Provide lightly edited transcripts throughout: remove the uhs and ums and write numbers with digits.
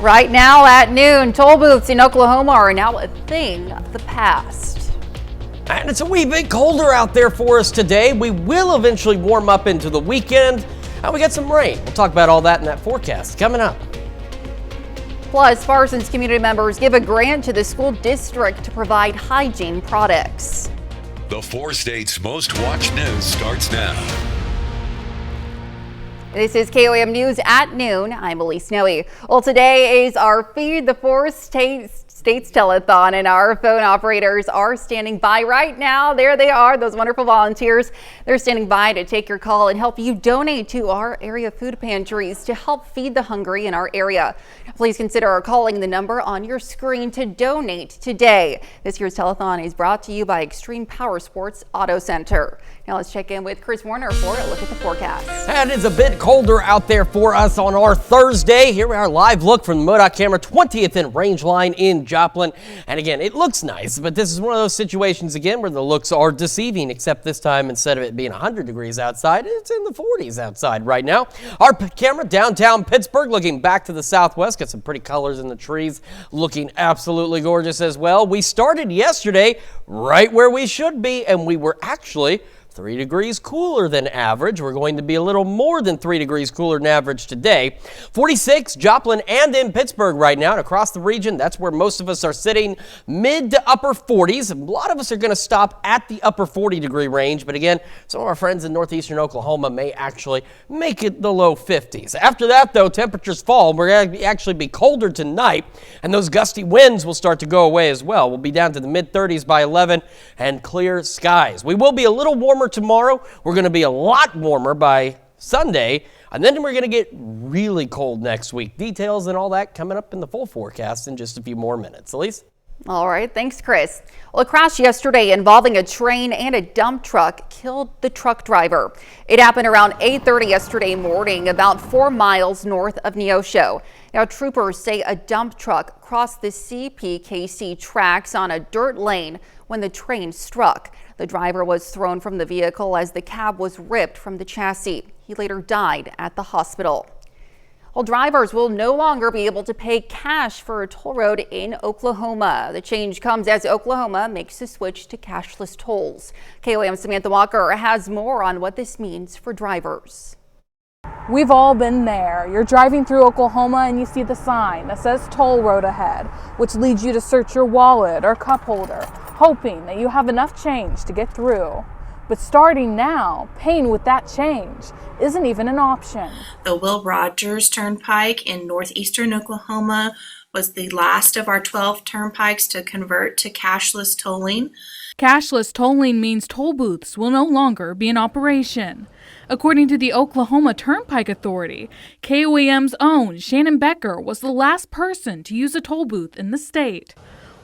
Right now at noon, toll booths in Oklahoma are now a thing of the past. And it's a wee bit colder out there for us today. We will eventually warm up into the weekend, and we get some rain. We'll talk about all that in that forecast coming up. Plus, Parsons community members give a grant to the school district to provide hygiene products. The 4 states' most watched news starts now. This is KOAM News at noon. I'm Elise Snowy. Well, today is our Feed the 4 States telethon, and our phone operators are standing by right now. There they are, those wonderful volunteers. They're standing by to take your call and help you donate to our area food pantries to help feed the hungry in our area. Please consider calling the number on your screen to donate today. This year's telethon is brought to you by Extreme Power Sports Auto Center. Now let's check in with Chris Warner for a look at the forecast. And it's a bit colder out there for us on our Thursday. Here we are, live look from the MoDOT camera, 20th and Range Line in Joplin. And again, it looks nice, but this is one of those situations again where the looks are deceiving, except this time instead of it being 100 degrees outside, it's in the 40s outside right now. Our camera downtown Pittsburgh, looking back to the southwest, got some pretty colors in the trees, looking absolutely gorgeous as well. We started yesterday right where we should be, and we were actually 3 degrees cooler than average. We're going to be a little more than 3 degrees cooler than average today. 46 Joplin and in Pittsburgh right now, and across the region, that's where most of us are sitting, mid to upper 40s. A lot of us are going to stop at the upper 40 degree range, but again, some of our friends in northeastern Oklahoma may actually make it the low 50s. After that, though, temperatures fall. We're going to actually be colder tonight, and those gusty winds will start to go away as well. We'll be down to the mid 30s by 11 and clear skies. We will be a little warmer tomorrow. We're going to be a lot warmer by Sunday, and then we're going to get really cold next week. Details and all that coming up in the full forecast in just a few more minutes. Elise? All right, thanks, Chris. Well, a crash yesterday involving a train and a dump truck killed the truck driver. It happened around 8:30 yesterday morning, about 4 miles north of Neosho. Now, troopers say a dump truck crossed the CPKC tracks on a dirt lane when the train struck. The driver was thrown from the vehicle as the cab was ripped from the chassis. He later died at the hospital. Well, drivers will no longer be able to pay cash for a toll road in Oklahoma. The change comes as Oklahoma makes the switch to cashless tolls. KOAM Samantha Walker has more on what this means for drivers. We've all been there. You're driving through Oklahoma and you see the sign that says toll road ahead, which leads you to search your wallet or cup holder, hoping that you have enough change to get through. But starting now, paying with that change isn't even an option. The Will Rogers Turnpike in northeastern Oklahoma was the last of our 12 turnpikes to convert to cashless tolling. Cashless tolling means toll booths will no longer be in operation. According to the Oklahoma Turnpike Authority, KOAM's own Shannon Becker was the last person to use a toll booth in the state.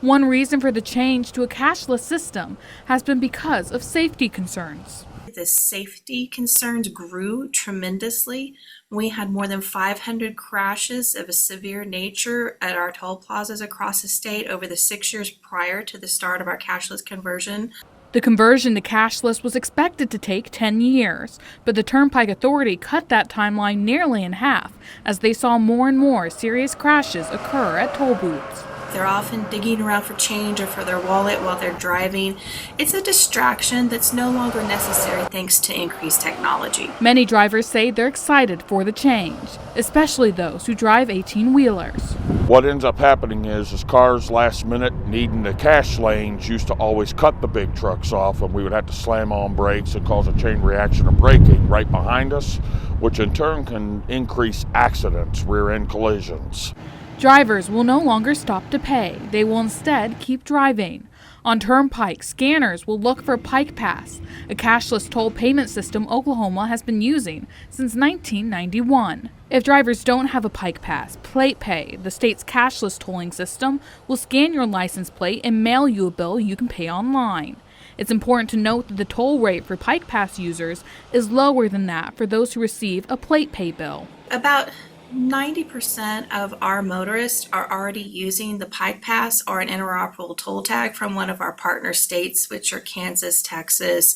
One reason for the change to a cashless system has been because of safety concerns. The safety concerns grew tremendously. We had more than 500 crashes of a severe nature at our toll plazas across the state over the 6 years prior to the start of our cashless conversion. The conversion to cashless was expected to take 10 years, but the Turnpike Authority cut that timeline nearly in half as they saw more and more serious crashes occur at toll booths. They're often digging around for change or for their wallet while they're driving. It's a distraction that's no longer necessary thanks to increased technology. Many drivers say they're excited for the change, especially those who drive 18-wheelers. What ends up happening is cars last minute needing the cash lanes used to always cut the big trucks off, and we would have to slam on brakes and cause a chain reaction of braking right behind us, which in turn can increase accidents, rear-end collisions. Drivers will no longer stop to pay. They will instead keep driving. On Turnpike, scanners will look for Pike Pass, a cashless toll payment system Oklahoma has been using since 1991. If drivers don't have a Pike Pass, Plate Pay, the state's cashless tolling system, will scan your license plate and mail you a bill you can pay online. It's important to note that the toll rate for Pike Pass users is lower than that for those who receive a Plate Pay bill. About 90% of our motorists are already using the Pike Pass or an interoperable toll tag from one of our partner states, which are Kansas, Texas,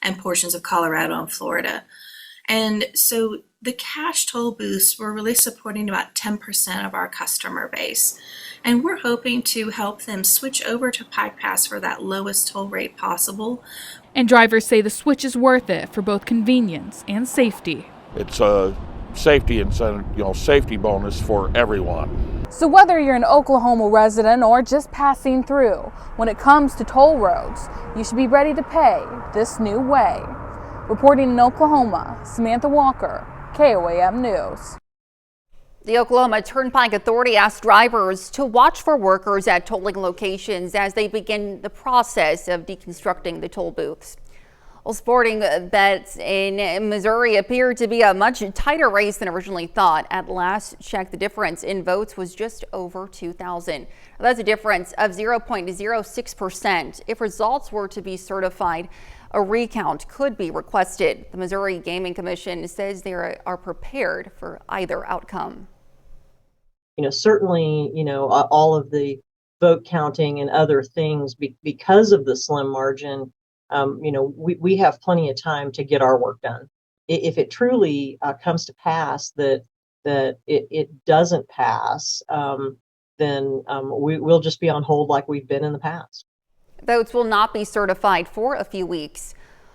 and portions of Colorado and Florida. And so The cash toll booths were really supporting about 10% of our customer base, and we're hoping to help them switch over to Pike Pass for that lowest toll rate possible. And drivers say the switch is worth it for both convenience and safety. It's a safety incentive, safety bonus for everyone. So whether you're an Oklahoma resident or just passing through, when it comes to toll roads, you should be ready to pay this new way. Reporting in Oklahoma, Samantha Walker, KOAM News. The Oklahoma Turnpike Authority asked drivers to watch for workers at tolling locations as they begin the process of deconstructing the toll booths. Well, sporting bets in Missouri appeared to be a much tighter race than originally thought. At last check, the difference in votes was just over 2,000. That's a difference of 0.06%. If results were to be certified, a recount could be requested. The Missouri Gaming Commission says they are prepared for either outcome. Certainly, all of the vote counting and other things because of the slim margin, we have plenty of time to get our work done. If it truly comes to pass that it doesn't pass, then we'll just be on hold like we've been in the past. Votes will not be certified for a few weeks.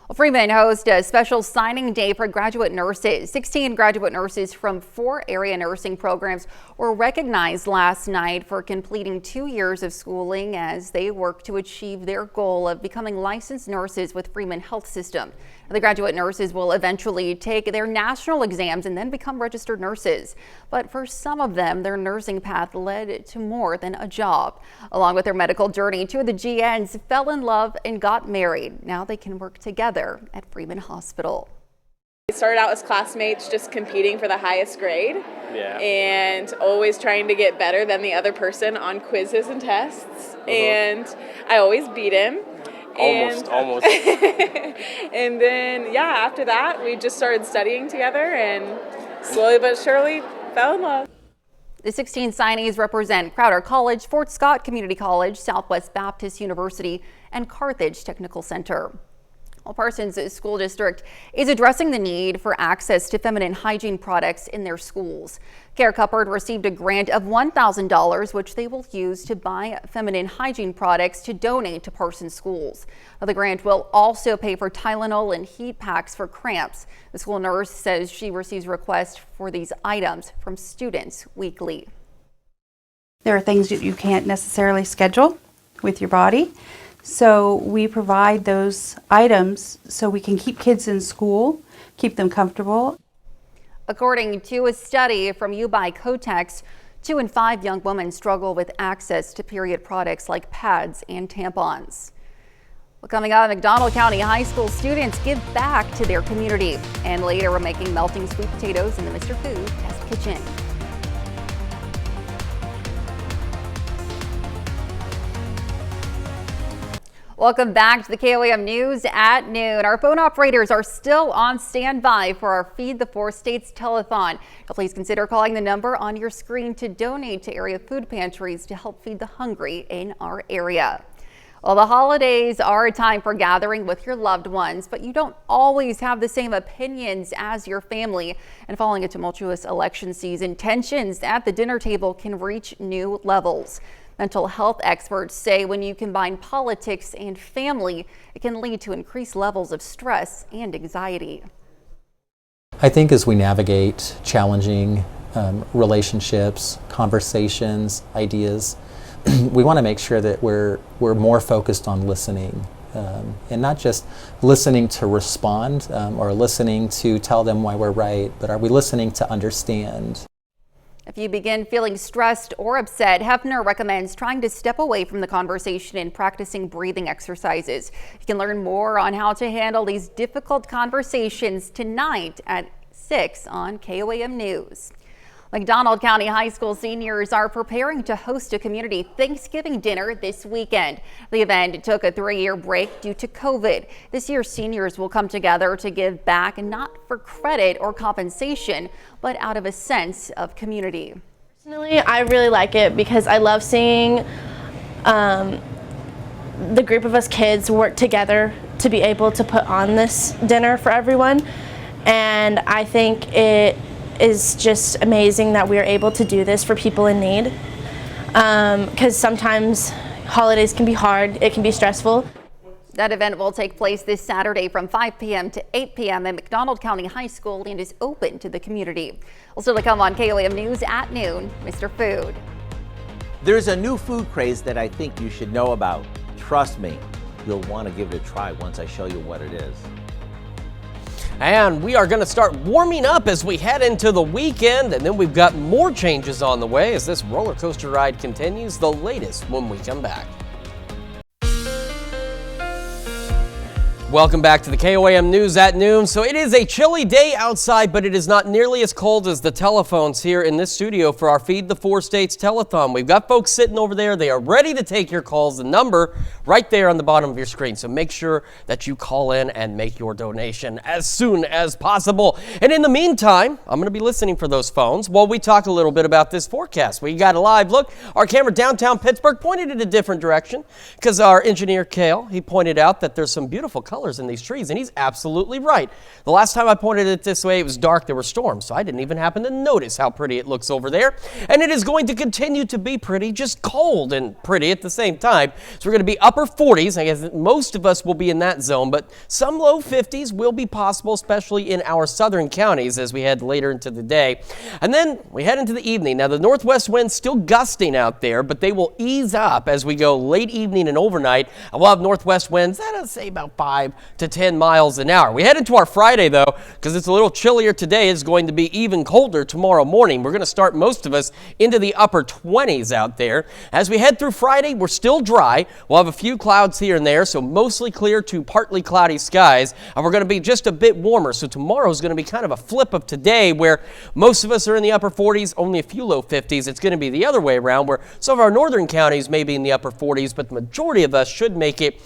Well, Freeman hosts a special signing day for graduate nurses. 16 graduate nurses from 4 area nursing programs were recognized last night for completing 2 years of schooling as they work to achieve their goal of becoming licensed nurses with Freeman Health System. The graduate nurses will eventually take their national exams and then become registered nurses. But for some of them, their nursing path led to more than a job. Along with their medical journey, 2 of the GNs fell in love and got married. Now they can work together at Freeman Hospital. We started out as classmates just competing for the highest grade and always trying to get better than the other person on quizzes and tests. And I always beat him. Almost. And then, after that, we just started studying together and slowly but surely fell in love. The 16 signees represent Crowder College, Fort Scott Community College, Southwest Baptist University, and Carthage Technical Center. Well, Parsons School District is addressing the need for access to feminine hygiene products in their schools. Care Cupboard received a grant of $1,000, which they will use to buy feminine hygiene products to donate to Parsons schools. The grant will also pay for Tylenol and heat packs for cramps. The school nurse says she receives requests for these items from students weekly. There are things that you can't necessarily schedule with your body. So we provide those items so we can keep kids in school, keep them comfortable. According to a study from UBI Kotex, 2 in 5 young women struggle with access to period products like pads and tampons. Well, coming up, McDonald County High School students give back to their community, and later we're making melting sweet potatoes in the Mr. Food Test Kitchen. Welcome back to the KOAM News at noon. Our phone operators are still on standby for our Feed the 4 States telethon. Please consider calling the number on your screen to donate to area food pantries to help feed the hungry in our area. Well, the holidays are a time for gathering with your loved ones, but you don't always have the same opinions as your family. And following a tumultuous election season, tensions at the dinner table can reach new levels. Mental health experts say when you combine politics and family, it can lead to increased levels of stress and anxiety. I think as we navigate challenging relationships, conversations, ideas, we want to make sure that we're more focused on listening and not just listening to respond or listening to tell them why we're right, but are we listening to understand? If you begin feeling stressed or upset, Hefner recommends trying to step away from the conversation and practicing breathing exercises. You can learn more on how to handle these difficult conversations tonight at 6 on KOAM News. McDonald County High School seniors are preparing to host a community Thanksgiving dinner this weekend. The event took a 3-year break due to COVID. This year, seniors will come together to give back, not for credit or compensation, but out of a sense of community. Personally, I really like it because I love seeing the group of us kids work together to be able to put on this dinner for everyone. And I think it is just amazing that we are able to do this for people in need, because sometimes holidays can be hard, it can be stressful. That event will take place this Saturday from 5 p.m. to 8 p.m. at McDonald County High School and is open to the community. Well, still to come on KOAM News at noon, Mr. Food. There's a new food craze that I think you should know about. Trust me, you'll want to give it a try once I show you what it is. And we are going to start warming up as we head into the weekend, and then we've got more changes on the way as this roller coaster ride continues. The latest when we come back. Welcome back to the KOAM News at noon. So it is a chilly day outside, but it is not nearly as cold as the telephones here in this studio for our Feed the Four States Telethon. We've got folks sitting over there. They are ready to take your calls. The number right there on the bottom of your screen. So make sure that you call in and make your donation as soon as possible. And in the meantime, I'm going to be listening for those phones while we talk a little bit about this forecast. We got a live look. Our camera downtown Pittsburgh pointed in a different direction because our engineer, Cale, he pointed out that there's some beautiful colors in these trees, and he's absolutely right. The last time I pointed it this way, it was dark, there were storms, so I didn't even happen to notice how pretty it looks over there. And it is going to continue to be pretty, just cold and pretty at the same time. So we're going to be upper 40s. I guess most of us will be in that zone, but some low 50s will be possible, especially in our southern counties as we head later into the day. And then we head into the evening. Now, the northwest wind's still gusting out there, but they will ease up as we go late evening and overnight. And we'll have northwest winds, that'll say about 5 to 10 miles an hour. We head into our Friday, though, because it's a little chillier today. It's going to be even colder tomorrow morning. We're going to start most of us into the upper 20s out there. As we head through Friday, we're still dry. We'll have a few clouds here and there, so mostly clear to partly cloudy skies. And we're going to be just a bit warmer. So tomorrow is going to be kind of a flip of today, where most of us are in the upper 40s, only a few low 50s. It's going to be the other way around, where some of our northern counties may be in the upper 40s, but the majority of us should make it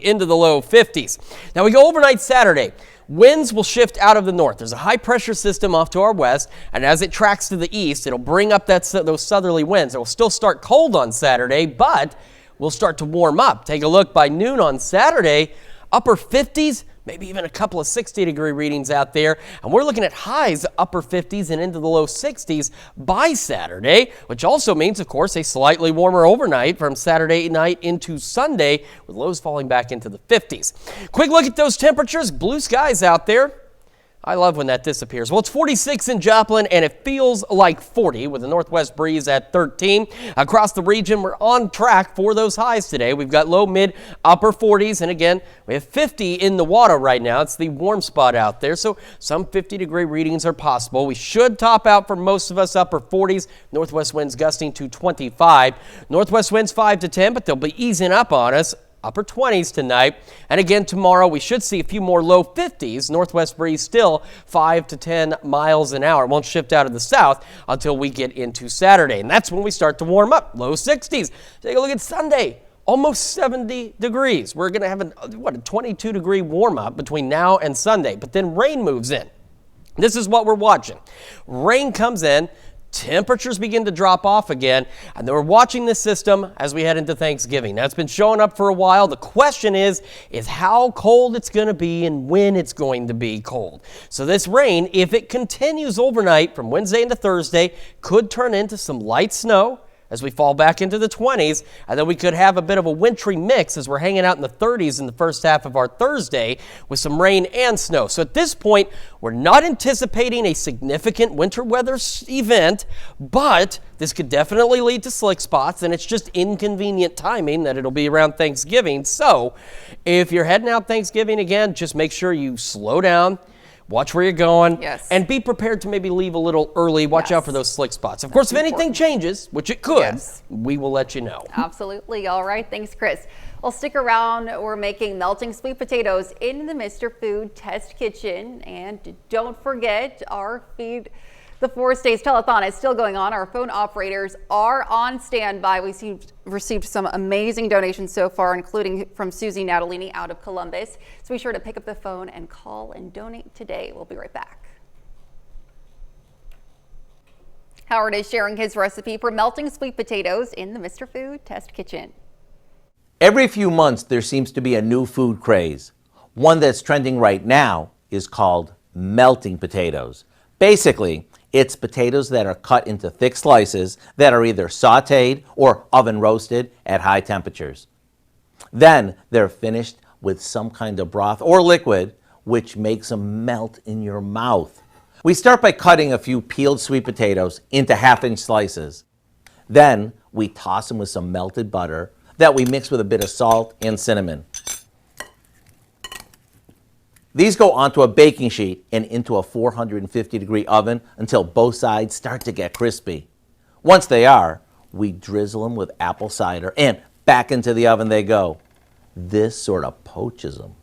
into the low 50s. Now we go overnight Saturday. Winds will shift out of the north. There's a high pressure system off to our west, and as it tracks to the east, it'll bring up those southerly winds. It will still start cold on Saturday, but we'll start to warm up. Take a look by noon on Saturday, upper 50s, maybe even a couple of 60-degree readings out there. And we're looking at highs upper 50s and into the low 60s by Saturday, which also means, of course, a slightly warmer overnight from Saturday night into Sunday, with lows falling back into the 50s. Quick look at those temperatures. Blue skies out there. I love when that disappears. Well, it's 46 in Joplin, and it feels like 40 with a northwest breeze at 13. Across the region, we're on track for those highs today. We've got low, mid, upper 40s, and again, we have 50 in the water right now. It's the warm spot out there, so some 50-degree readings are possible. We should top out for most of us upper 40s. Northwest winds gusting to 25. Northwest winds 5 to 10, but they'll be easing up on us. Upper 20s tonight. And again, tomorrow we should see a few more low 50s. Northwest breeze still 5 to 10 miles an hour. It won't shift out of the south until we get into Saturday. And that's when we start to warm up. Low 60s. Take a look at Sunday. Almost 70 degrees. We're going to have a 22-degree warm up between now and Sunday. But then rain moves in. This is what we're watching. Rain comes in. Temperatures begin to drop off again, and then we're watching this system as we head into Thanksgiving. Now, it's been showing up for a while. The question is how cold it's going to be and when it's going to be cold. So this rain, if it continues overnight from Wednesday into Thursday, could turn into some light snow as we fall back into the 20s, and then we could have a bit of a wintry mix as we're hanging out in the 30s in the first half of our Thursday with some rain and snow. So at this point, we're not anticipating a significant winter weather event, but this could definitely lead to slick spots, and it's just inconvenient timing that it'll be around Thanksgiving. So if you're heading out Thanksgiving again, just make sure you slow down. Watch where you're going, and be prepared to maybe leave a little early. Watch out for those slick spots. Of course, if anything changes, which it could, we will let you know. Absolutely. All right. Thanks, Chris. Well, stick around. We're making melting sweet potatoes in the Mr. Food Test Kitchen. And don't forget, our Feed the Four States Telethon is still going on. Our phone operators are on standby. We received some amazing donations so far, including from Susie Natalini out of Columbus. So be sure to pick up the phone and call and donate today. We'll be right back. Howard is sharing his recipe for melting sweet potatoes in the Mr. Food Test Kitchen. Every few months, there seems to be a new food craze. One that's trending right now is called melting potatoes. Basically, it's potatoes that are cut into thick slices that are either sautéed or oven roasted at high temperatures. Then they're finished with some kind of broth or liquid, which makes them melt in your mouth. We start by cutting a few peeled sweet potatoes into 1/2-inch slices. Then we toss them with some melted butter that we mix with a bit of salt and cinnamon. These go onto a baking sheet and into a 450-degree oven until both sides start to get crispy. Once they are, we drizzle them with apple cider and back into the oven they go. This sort of poaches them.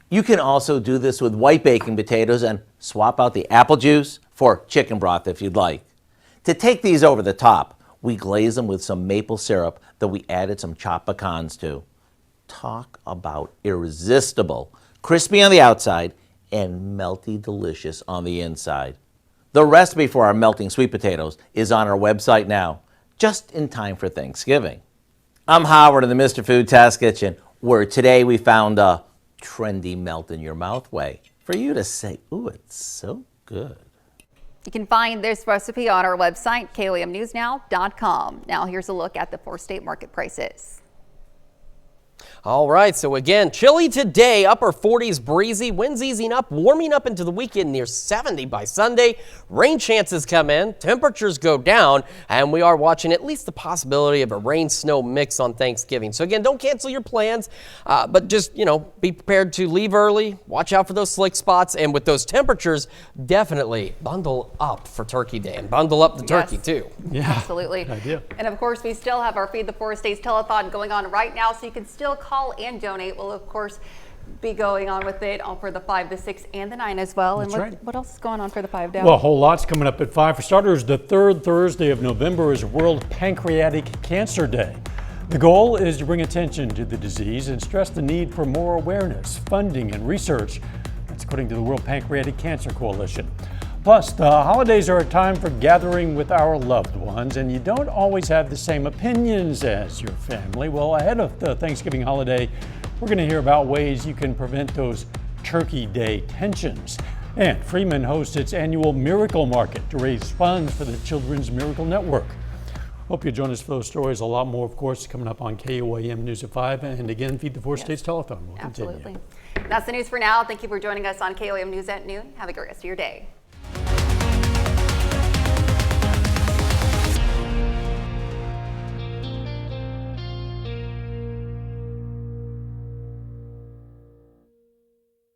You can also do this with white baking potatoes and swap out the apple juice for chicken broth if you'd like. To take these over the top, we glaze them with some maple syrup that we added some chopped pecans to. Talk about irresistible. Crispy on the outside and melty delicious on the inside. The recipe for our melting sweet potatoes is on our website now, just in time for Thanksgiving. I'm Howard in the Mr. Food Test Kitchen, where today we found a trendy melt in your mouth way for you to say, ooh, it's so good. You can find this recipe on our website, KOAMnewsnow.com. Now here's a look at the 4-state market prices. All right, so again, chilly today, upper 40s, breezy, winds easing up, warming up into the weekend near 70 by Sunday. Rain chances come in, temperatures go down, and we are watching at least the possibility of a rain-snow mix on Thanksgiving. So again, don't cancel your plans, but just, be prepared to leave early, watch out for those slick spots, and with those temperatures, definitely bundle up for Turkey Day and bundle up the turkey too. Yeah, absolutely. And of course, we still have our Feed the 4 States telethon going on right now, so you can still call and donate. We'll of course be going on with it for the 5, the 6, and the 9 as well. That's and what else is going on for the 5 down? Well, a whole lot's coming up at 5. For starters, the third Thursday of November is World Pancreatic Cancer Day. The goal is to bring attention to the disease and stress the need for more awareness, funding, and research. That's according to the World Pancreatic Cancer Coalition. Plus, the holidays are a time for gathering with our loved ones, and you don't always have the same opinions as your family. Well, ahead of the Thanksgiving holiday, we're going to hear about ways you can prevent those Turkey Day tensions. And Freeman hosts its annual Miracle Market to raise funds for the Children's Miracle Network. Hope you join us for those stories. A lot more, of course, coming up on KOAM News at 5. And again, Feed the 4 States telethon will continue. Absolutely. That's the news for now. Thank you for joining us on KOAM News at noon. Have a great rest of your day.